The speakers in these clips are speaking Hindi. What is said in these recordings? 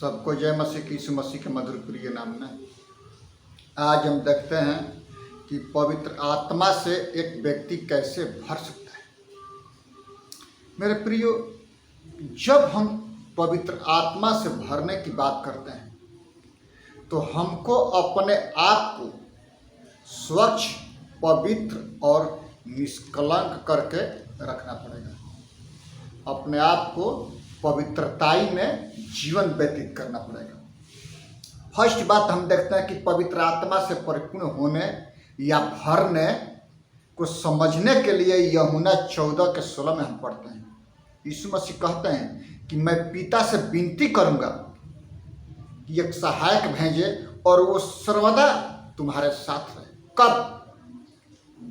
सबको जय मसीह की, यीशु मसीह के मधुर प्रिय नाम में। आज हम देखते हैं कि पवित्र आत्मा से एक व्यक्ति कैसे भर सकता है। मेरे प्रियो, जब हम पवित्र आत्मा से भरने की बात करते हैं तो हमको अपने आप को स्वच्छ, पवित्र और निष्कलंक करके रखना पड़ेगा। अपने आप को पवित्रताई में जीवन व्यतीत करना पड़ेगा। फर्स्ट बात हम देखते हैं कि पवित्र आत्मा से परिपूर्ण होने या भरने को समझने के लिए यूहन्ना 14:16 में हम पढ़ते हैं। यीशु मसीह कहते हैं कि मैं पिता से विनती करूंगा कि एक सहायक भेजे और वो सर्वदा तुम्हारे साथ रहे। कब?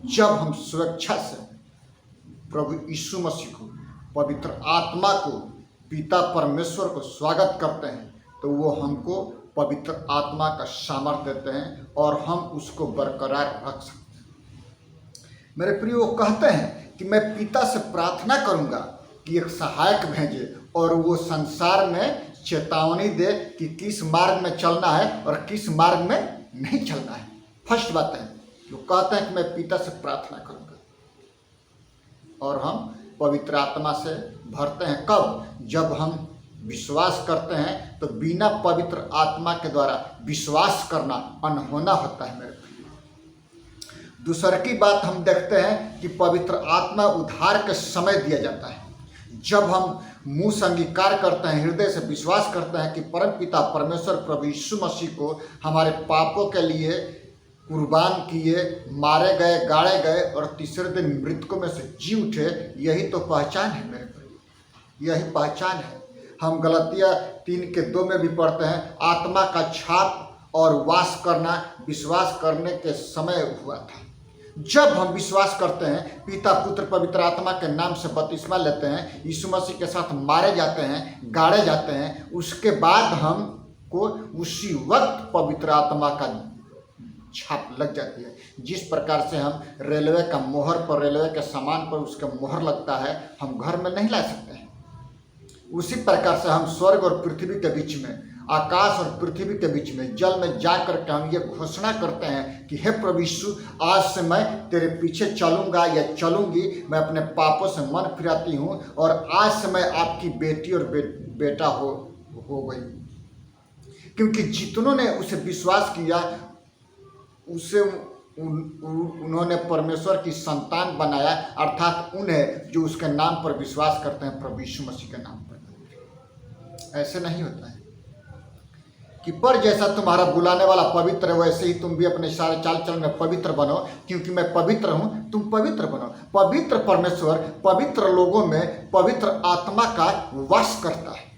जब हम स्वेच्छा से प्रभु यीशु मसीह को, पवित्र आत्मा को, पिता परमेश्वर को स्वागत करते हैं तो वो हमको पवित्र आत्मा का सामर्थ्य देते हैं और हम उसको बरकरार रख सकते हैं। मेरे प्रिय, वो कहते हैं कि मैं पिता से प्रार्थना करूंगा कि एक सहायक भेजे और वो संसार में चेतावनी दे कि किस मार्ग में चलना है और किस मार्ग में नहीं चलना है। फर्स्ट बात है, वो कहते हैं कि मैं पिता से प्रार्थना करूंगा और हम पवित्र आत्मा से भरते हैं। कब? जब हम विश्वास करते हैं तो बिना पवित्र आत्मा के द्वारा विश्वास करना अनहोना होता है। मेरे प्रिय, दूसरी की बात हम देखते हैं कि पवित्र आत्मा उद्धार के समय दिया जाता है। जब हम मुंह से अंगीकार करते हैं, हृदय से विश्वास करते हैं कि परम पिता परमेश्वर प्रभु यीशु मसीह को हमारे पापों के लिए कुर्बान किए, मारे गए, गाड़े गए और तीसरे दिन मृतकों में से जी उठे, यही तो पहचान है मेरे प्रिय, यही पहचान है। हम गलतिया 3:2 में भी पढ़ते हैं, आत्मा का छाप और वास करना विश्वास करने के समय हुआ था। जब हम विश्वास करते हैं, पिता पुत्र पवित्र आत्मा के नाम से बपतिस्मा लेते हैं, यीशु मसीह के साथ मारे जाते हैं, गाड़े जाते हैं, उसके बाद हमको उसी वक्त पवित्र आत्मा का छाप लग जाती है। जिस प्रकार से हम रेलवे का मोहर पर, रेलवे के सामान पर उसका मोहर लगता है, हम घर में नहीं ला सकते हैं। उसी प्रकार से हम स्वर्ग और पृथ्वी के बीच में, आकाश और पृथ्वी के बीच में, जल में जाकर के हम ये घोषणा करते हैं कि हे प्रभु यीशु, आज से मैं तेरे पीछे चलूंगा या चलूंगी, मैं अपने पापों से मन फिराती हूँ और आज से मैं आपकी बेटी और बेटा हो गई। क्योंकि जितनों ने उसे विश्वास किया उसे उन्होंने परमेश्वर की संतान बनाया, अर्थात उन्हें जो उसके नाम पर विश्वास करते हैं, प्रभु यीशु मसीह के नाम पर। ऐसे नहीं होता है कि पर जैसा तुम्हारा बुलाने वाला पवित्र है वैसे ही तुम भी अपने सारे चाल चलन में पवित्र बनो, क्योंकि मैं पवित्र हूँ, तुम पवित्र बनो। पवित्र परमेश्वर पवित्र लोगों में पवित्र आत्मा का वास करता है।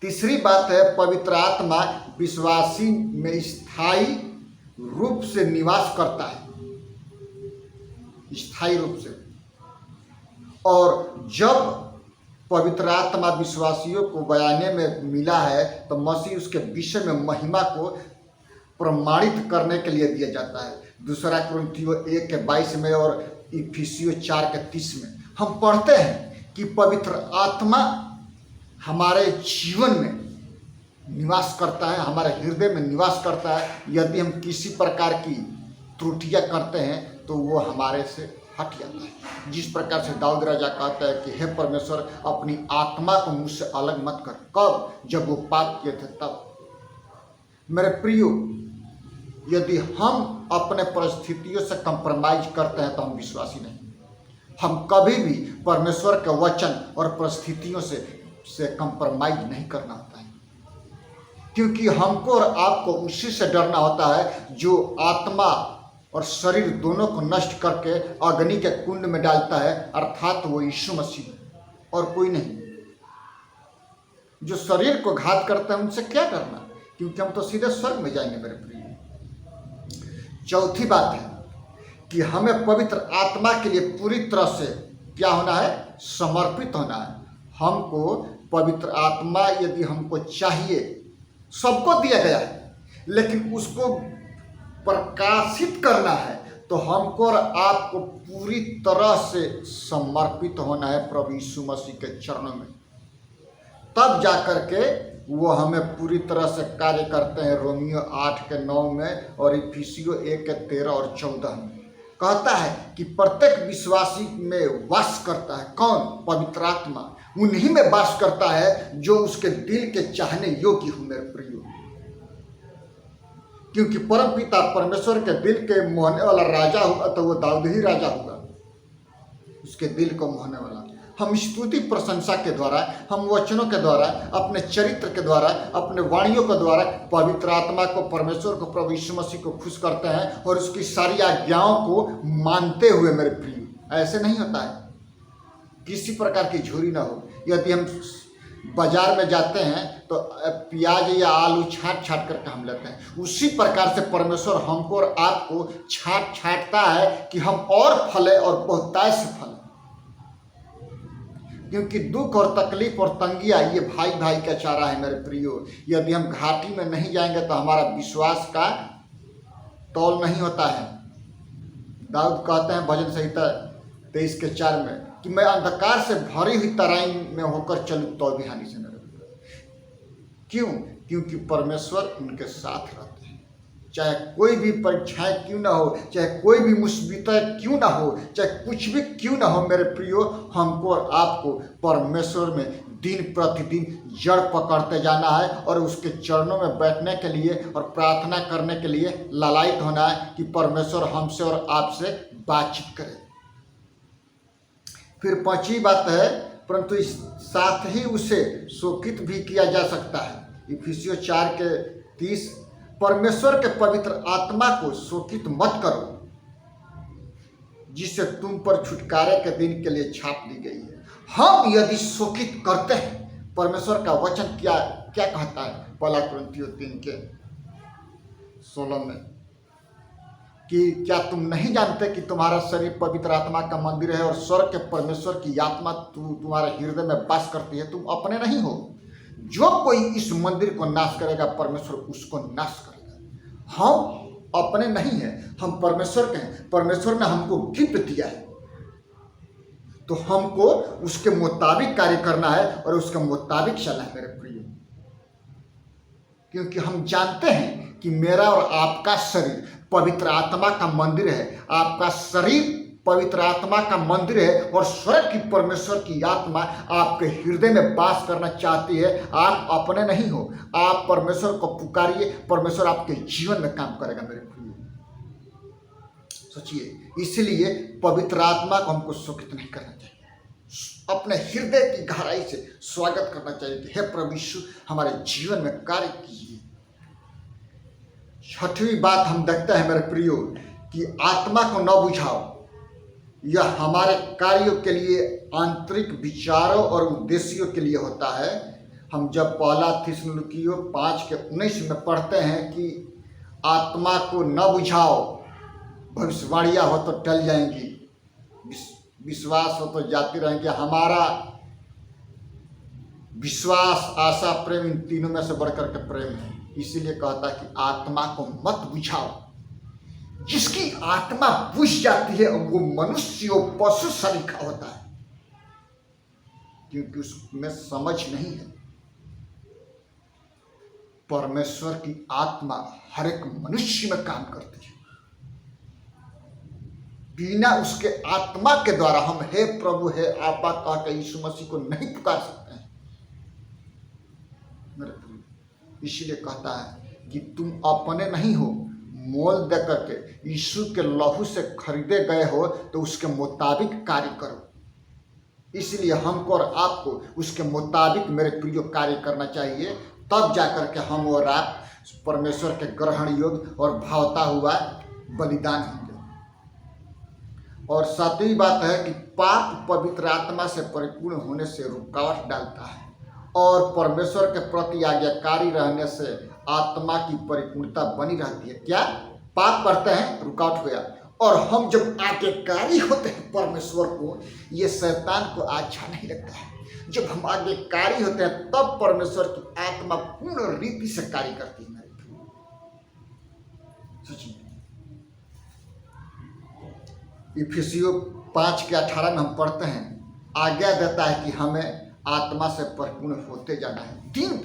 तीसरी बात है, पवित्र आत्मा विश्वासी में स्थायी रूप से निवास करता है, स्थायी रूप से। और जब पवित्र आत्मा विश्वासियों को बयाने में मिला है तो मसीह उसके विषय में महिमा को प्रमाणित करने के लिए दिया जाता है। 2 कुरिन्थियों 1:22 में और इफिसियों 4:30 में हम पढ़ते हैं कि पवित्र आत्मा हमारे जीवन में निवास करता है, हमारे हृदय में निवास करता है। यदि हम किसी प्रकार की त्रुटियां करते हैं तो वो हमारे से हट जाता है। जिस प्रकार से दाऊद राजा कहता है कि हे परमेश्वर, अपनी आत्मा को मुझसे अलग मत कर। कब? जब वो पाप किए थे तब। मेरे प्रियो, यदि हम अपने परिस्थितियों से कंप्रोमाइज करते हैं तो हम विश्वासी नहीं। हम कभी भी परमेश्वर के वचन और परिस्थितियों से कंप्रोमाइज नहीं करना होता है, क्योंकि हमको और आपको उसी से डरना होता है जो आत्मा और शरीर दोनों को नष्ट करके अग्नि के कुंड में डालता है, अर्थात वो यीशु मसीह और कोई नहीं। जो शरीर को घात करते हैं उनसे क्या करना, क्योंकि हम तो सीधे स्वर्ग में जाएंगे मेरे प्रिय। चौथी बात है कि हमें पवित्र आत्मा के लिए पूरी तरह से क्या होना है? समर्पित होना है। हमको पवित्र आत्मा यदि हमको चाहिए, सबको दिया गया है, लेकिन उसको प्रकाशित करना है तो हमको और आपको पूरी तरह से समर्पित होना है प्रभु यीशु मसीह के चरणों में। तब जा कर के वो हमें पूरी तरह से कार्य करते हैं। रोमियो 8:9 में और इफिसियो 1:13 और 14 में कहता है कि प्रत्येक विश्वासी में वास करता है कौन? पवित्र आत्मा। उन्हीं में वास करता है जो उसके दिल के चाहने योग्य हो मेरे प्रियो। क्योंकि परमपिता परमेश्वर के दिल के मोहने वाला राजा हुआ तो वो दाऊद ही राजा हुआ, उसके दिल को मोहने वाला। हम स्तुति प्रशंसा के द्वारा, हम वचनों के द्वारा, अपने चरित्र के द्वारा, अपने वाणियों के द्वारा पवित्र आत्मा को, परमेश्वर को, प्रभु यीशु मसीह को खुश करते हैं और उसकी सारी आज्ञाओं को मानते हुए मेरे प्रिय। ऐसे नहीं होता है, किसी प्रकार की झूरी ना हो। यदि हम बाजार में जाते हैं तो प्याज या आलू छांट करके हम लेते हैं, उसी प्रकार से परमेश्वर हमको और आपको छांटता है कि हम और फले और बहुतायत से फले। क्योंकि दुख और तकलीफ और तंगियाँ ये भाई भाई का चारा है मेरे प्रियो। यदि हम घाटी में नहीं जाएंगे तो हमारा विश्वास का तौल नहीं होता है। दाऊद कहते हैं भजन संहिता 23:4 में कि मैं अंधकार से भरी हुई तराई में होकर चलूँ तो भी हानि से न रहूँगा। क्यों? क्योंकि परमेश्वर उनके साथ रहते हैं। चाहे कोई भी परीक्षाएं क्यों ना हो, चाहे कोई भी मुसीबतें क्यों ना हो, चाहे कुछ भी क्यों ना हो मेरे प्रियो, हमको और आपको परमेश्वर में दिन प्रतिदिन जड़ पकड़ते जाना है और उसके चरणों में बैठने के लिए और प्रार्थना करने के लिए लालायित होना है कि परमेश्वर हमसे और आपसे बातचीत करे। फिर पांचवी बात है, परंतु इस साथ ही उसे शोकित भी किया जा सकता है। इफिसियो 4:30 परमेश्वर के पवित्र आत्मा को शोकित मत करो जिसे तुम पर छुटकारे के दिन के लिए छाप दी गई है। हम यदि शोकित करते हैं, परमेश्वर का वचन क्या क्या कहता है? 1 कुरिन्थियों 3:16 में कि क्या तुम नहीं जानते कि तुम्हारा शरीर पवित्र आत्मा का मंदिर है और स्वर्ग के परमेश्वर की आत्मा तुम्हारे हृदय में वास करती है? तुम अपने नहीं हो। जो कोई इस मंदिर को नाश करेगा परमेश्वर उसको नाश करेगा। हम अपने नहीं हैं, हम परमेश्वर के हैं। परमेश्वर ने हमको गिफ्ट दिया है तो हमको उसके मुताबिक कार्य करना है और उसके मुताबिक चलना है मेरे प्रिय। क्योंकि हम जानते हैं कि मेरा और आपका शरीर पवित्र आत्मा का मंदिर है। आपका शरीर पवित्र आत्मा का मंदिर है और स्वर्ग की परमेश्वर की आत्मा आपके हृदय में वास करना चाहती है। आप अपने नहीं हो, आप परमेश्वर को पुकारिए, परमेश्वर आपके जीवन में काम करेगा मेरे प्रिय। सोचिए, इसलिए पवित्र आत्मा को हमको शोकित नहीं करना चाहिए, अपने हृदय की गहराई से स्वागत करना चाहिए कि हे प्रभु यीशु हमारे जीवन में कार्य कीजिए। छठवीं बात हम देखते हैं मेरे प्रियो कि आत्मा को न बुझाओ। यह हमारे कार्यों के लिए, आंतरिक विचारों और उद्देश्यों के लिए होता है। हम जब पहला थिस्सलुनीकियों 5:19 में पढ़ते हैं कि आत्मा को न बुझाओ, भविष्यवाणियाँ हो तो टल जाएंगी, विश्वास हो तो जाती रहेंगी। हमारा विश्वास, आशा, प्रेम इन तीनों में से बढ़कर के प्रेम है। इसीलिए कहता है कि आत्मा को मत बुझाओ। जिसकी आत्मा बुझ जाती है वो मनुष्य और पशु सरीखा होता है, क्योंकि उसमें समझ नहीं है। परमेश्वर की आत्मा हर एक मनुष्य में काम करती है। बिना उसके आत्मा के द्वारा हम हे प्रभु हे आपा कह के यीशु मसीह को नहीं पुकार सकते हैं मेरे प्रभु। इसीलिए कहता है कि तुम अपने नहीं हो, मोल दे करके यीशु के लहू से खरीदे गए हो तो उसके मुताबिक कार्य करो। इसलिए हमको और आपको उसके मुताबिक मेरे प्रियो कार्य करना चाहिए, तब जाकर के हम और आप परमेश्वर के ग्रहण योग्य और भावता हुआ बलिदान होंगे। और सातवीं बात है कि पाप पवित्र आत्मा से परिपूर्ण होने से रुकावट डालता है और परमेश्वर के प्रति आज्ञाकारी रहने से आत्मा की परिपूर्णता बनी रहती है। क्या? पाप करते हैं, रुकावट हो गया, और हम जब आज्ञाकारी होते हैं परमेश्वर को, ये शैतान को अच्छा नहीं लगता है। जब हम आज्ञाकारी होते हैं तब परमेश्वर की आत्मा पूर्ण रीति से कार्य करती है। सोचिए, इफिसियों 5:18 में हम पढ़ते हैं, आज्ञा देता है कि हमें आत्मा से परिपूर्ण होते जाना है। दिन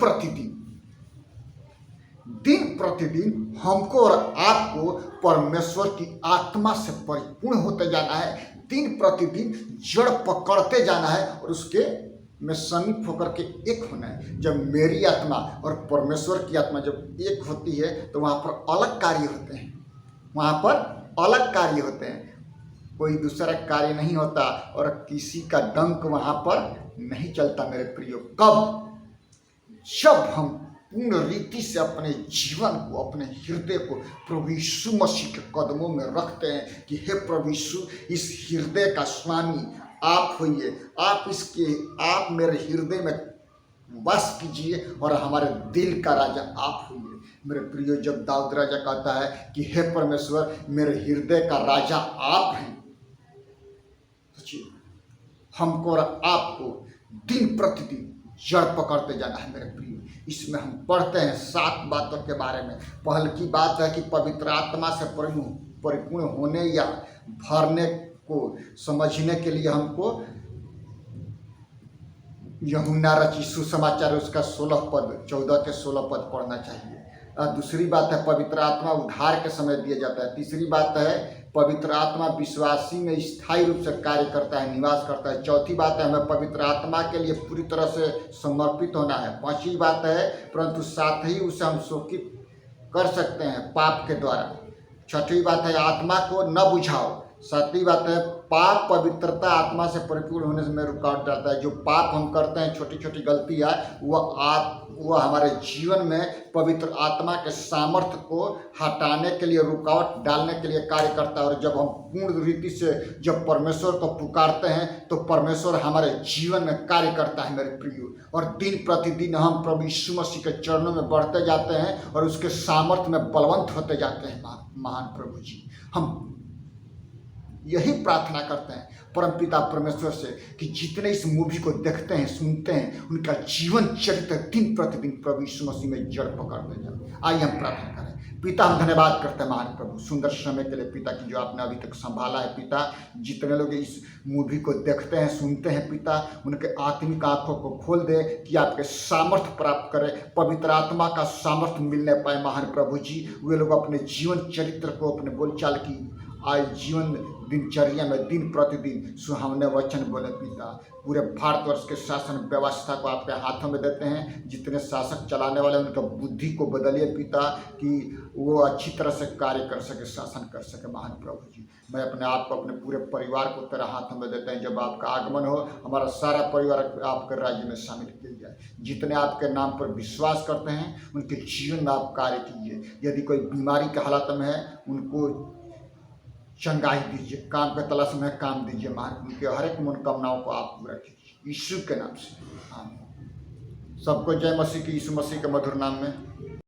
प्रतिदिन हमको और आपको परमेश्वर की आत्मा से परिपूर्ण होते जाना है। दिन प्रतिदिन जड़ पकड़ते जाना है और उसके में समीप होकर के एक होना है। जब मेरी आत्मा और परमेश्वर की आत्मा जब एक होती है तो वहाँ पर अलग कार्य होते हैं, कोई दूसरा कार्य नहीं होता और किसी का डंक वहाँ पर नहीं चलता मेरे प्रियो। कब? जब हम पूर्ण रीति से अपने जीवन को, अपने हृदय को प्रभु यीशु मसीह के कदमों में रखते हैं कि हे प्रभु यीशु, इस हृदय का स्वामी आप होइए, आप मेरे हृदय में वास कीजिए और हमारे दिल का राजा आप होइए। मेरे प्रियो, जब दाऊद राजा कहता है कि हे परमेश्वर, मेरे हृदय का राजा आप हैं, हमको और आपको दिन प्रतिदिन जड़ पकड़ते जाना है मेरे प्रियो। इसमें हम पढ़ते हैं 7 बातों के बारे में। पहल की बात है कि पवित्र आत्मा से परिपूर्ण होने या भरने को समझने के लिए हमको यूहन्ना रचित सुसमाचार उसका 14 के 16 पद पढ़ना चाहिए। दूसरी बात है पवित्र आत्मा उद्धार के समय दिया जाता है। तीसरी बात है पवित्र आत्मा विश्वासी में स्थायी रूप से कार्य करता है, निवास करता है। चौथी बात है हमें पवित्र आत्मा के लिए पूरी तरह से समर्पित होना है। पांचवी बात है परंतु साथ ही उसे हम शोकित कर सकते हैं पाप के द्वारा। छठवीं बात है आत्मा को न बुझाओ। सातवीं बात है पाप पवित्रता आत्मा से परिपूर्ण होने से में रुकावट डालता है। जो पाप हम करते हैं, छोटी छोटी गलतियाँ, वह हमारे जीवन में पवित्र आत्मा के सामर्थ्य को हटाने के लिए, रुकावट डालने के लिए कार्य करता है। और जब हम पूर्ण रीति से जब परमेश्वर को पुकारते हैं तो परमेश्वर हमारे जीवन में कार्य करता है मेरे प्रियो। और दिन प्रतिदिन हम प्रभु यीशु मसीह के चरणों में बढ़ते जाते हैं और उसके सामर्थ्य में बलवंत होते जाते हैं। महान प्रभु जी, हम यही प्रार्थना करते हैं परमपिता परमेश्वर से कि जितने इस मूवी को देखते हैं, सुनते हैं, उनका जीवन चरित्र दिन प्रतिदिन प्रभु यीशु मसीह में जड़ पकड़ते जाए। आइए हम प्रार्थना करें। पिता, हम धन्यवाद करते हैं महान प्रभु सुंदर समय के लिए पिता की जो आपने अभी तक संभाला है। पिता, जितने लोग इस मूवी को देखते हैं, सुनते हैं, पिता उनके आत्मिक आंखों को खोल दे कि आपके सामर्थ्य प्राप्त करें, पवित्र आत्मा का सामर्थ्य मिलने पाए। महान प्रभु जी, वे लोग अपने जीवन चरित्र को, अपने बोलचाल की आज जीवन दिनचर्या में दिन प्रतिदिन सुहावने वचन बोले। पिता, पूरे भारतवर्ष के शासन व्यवस्था को आपके हाथों में देते हैं। जितने शासक चलाने वाले उनका बुद्धि को बदलिए पिता, कि वो अच्छी तरह से कार्य कर सके, शासन कर सके। महान प्रभु जी, मैं अपने आप को, अपने पूरे परिवार को तेरे हाथों में देते हैं। जब आपका आगमन हो, हमारा सारा परिवार आपके राज्य में शामिल किया जाए। जितने आपके नाम पर विश्वास करते हैं उनके जीवन में आप कार्य कीजिए। यदि कोई बीमारी के हालत में है, उनको चंगाई दीजिए, काम के तलाश में काम दीजिए। महान, उनके हर एक मनोकामनाओं को आप पूरा कीजिए यीशु के नाम से। आमीन। सबको जय मसीह की, यीशु मसीह के मधुर नाम में।